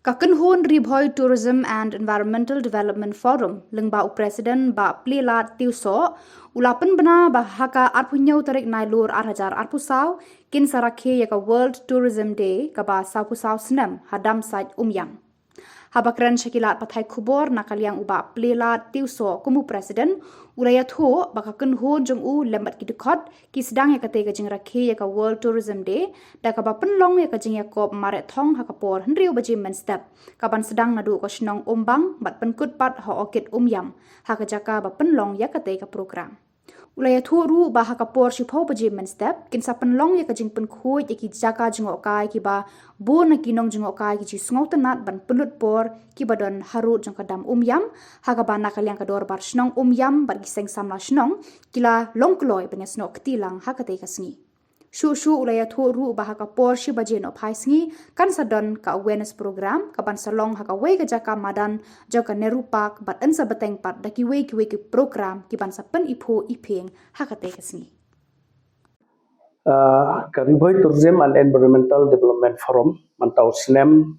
Kakenhon Ribhoy Tourism and Environmental Development Forum lengba Presiden ba Plilat Tiuso ulapan bena bahaka arpunyau tarik nailur arhajar arpusau kin sarakhe yaka World Tourism Day kaba saupusau senam hadam sait umyang. Habakran syakilat pathai kubor nakaliang uba Plilat Tiuso kumu Presiden ulayat ho baka kenhon jong u lembat kidukot ki sedang yaka tega jing rakhe yaka World Tourism Day da kaba penlong yaka jing yakob maret thong hakapor hendriu baji menstep kaban sedang nadu ko shnong umbang bat penkut pat ha okit umyam hakajaka ba penlong yaka tega program. Ulayat ho ru ba hakapor shipho baji menstep kin sa penlong yaka jing penkhoi yaki jaka jingok kai ki ba bo na kinong jingok kai ki jisngau tenat ban pelut por ki badon haru jong kadam umyam hakaba nakaliang kador bar shnong umyam bat giseng samla shnong kila longkloi benesno ktilang hakate kasngi. Shu ulayat ho ru ba hakapor shi baji no phai sngi kan sadon ka awareness program kaban salong hakawe ka jaka madan joka neru park bat ansa bateng pat daki we ki program ki ban sa pen ipho ipeng hakate kasngi. Ribhoy Tourism and Environmental Development Forum mantau snem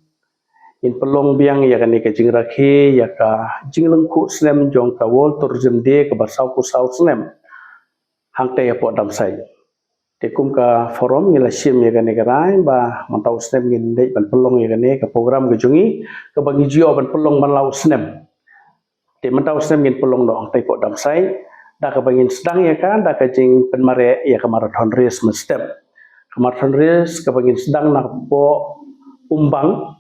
in pelong biang ya kan ka jing rakhe ya ka jingleng khu snem jong ka World Tourism Day ka barsau ku sau snem hangte ya po dam sai tekum ka forum ngila sim ya kan ka rai ba mantau snem ngin dei ban pelong ya kan ka program ka jungi ka bagi jio ban pelong ban lau snem te mantau snem ngin pelong do hangte po dam sai da ka bangin sedang ya kan da ka jing penmare ya ka marathon race mestep ka marathon race ka bangin sedang na po umbang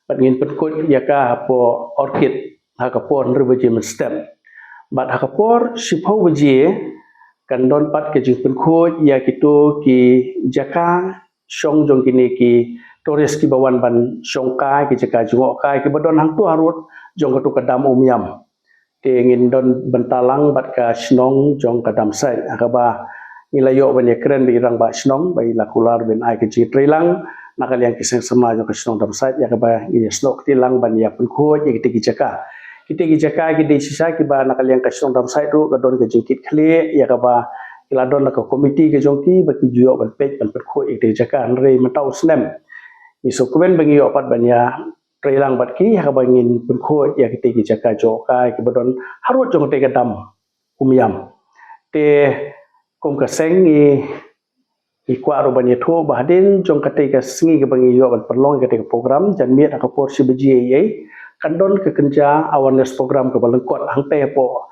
bangin penkut ya ka po orchid ha ka po nribaji mestep bat ha ka por shipho baji kan don pat ke jing penkut ya kitu ki jaka shong jong kini ki tourist ki bawan ban shong kai ki jaka jungok kai ki badon hang tu harut jong ka tu kadam umyam ingin don bentalang bat ka snong jong kadam sai akaba nilayo banya keren bi irang ba snong bai lakular ben ai ke trilang nakal yang kiseng sama jong ka snong dam sai akaba ini snok tilang ban ya pun ko ye kita gijaka gide sisa ki ba nakal yang ka snong dam sai ru ka don ka jingkit khle ya akaba ila don ka komiti ke jong ki ba ki juo ban pej ban ko ye gijaka nre matau snem ni so kwen bangi opat banya Trilang bat ki hakabangin penkho ya kita jaka joka ki badon harut jong te kadam umyam te kom ka seng i kwa ro banye tho bahden jong ka te ka singi ka bangi yo ban perlong ka te program jan miet ka por si beji ye kandon ke kenja awareness program ka balengkot hang te po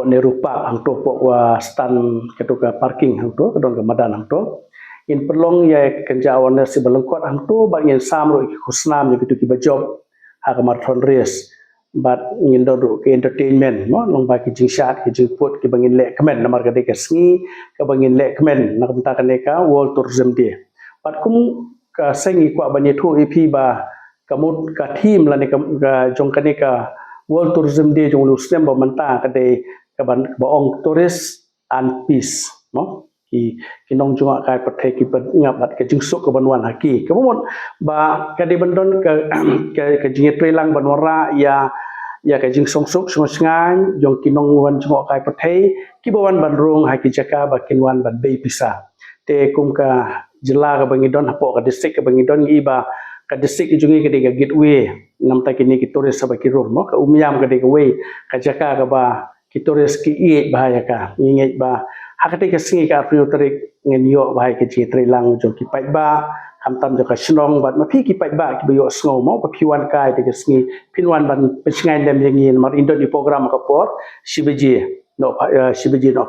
ne rupa hang to po wa stan ke to ka parking hang to kadon ka madan hang to in perlong ya kerja awareness si balengkot hang tu bangin samro khusnam ya gitu ki bajob ha marathon race bat ngin do ke entertainment no long ba ki jingshat ki jingput ki bangin le kmen namar ka de ka sngi ka bangin le kmen nak ta kan ka World Tourism Day bat kum ka sengi kwa banye thu ep ba kamut ka team la ne ka jong ka ne ka World Tourism Day jong lu stem ba manta ka de ka ban ba ong tourist and peace no kinong junga kai pathe ki ngabat ke jingsuk ke banwan haki kemon ba ka di bandon ke jinge trilang banwara ya ke jing songsuk sungai jong kinong wan junga kai pathe ki bawan bandrung haki jaka ba kinwan ban bei pisa te kum ka jela ka bangidon hapo ka district ka bangidon ngi ba ka district ki jungi ke de gateway nam ta kini ki tourist sa ba ki rom ka umyam ka de ka way ka jaka ka ba ki tourist ki i bahaya ka ngi ba hakati ka singi ka aprio tarik ngenyo bahai ke ji trilang jong ki pai ba hamtam jo ka snong bat ma phi ki pai ba ki yo sngo mo pa phiwan kai te ka singi pinwan ban pechngai lem yang mar indo di program ka por shibeji no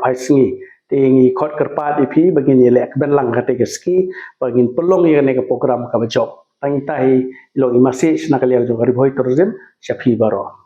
phai singi te ngi khot karpa di phi bagin le ben lang ka te ka ski bagin pelong ye ne ka program ka ba job tangi tai lo imasi snakaliar jo Ribhoy Tourism shafi baro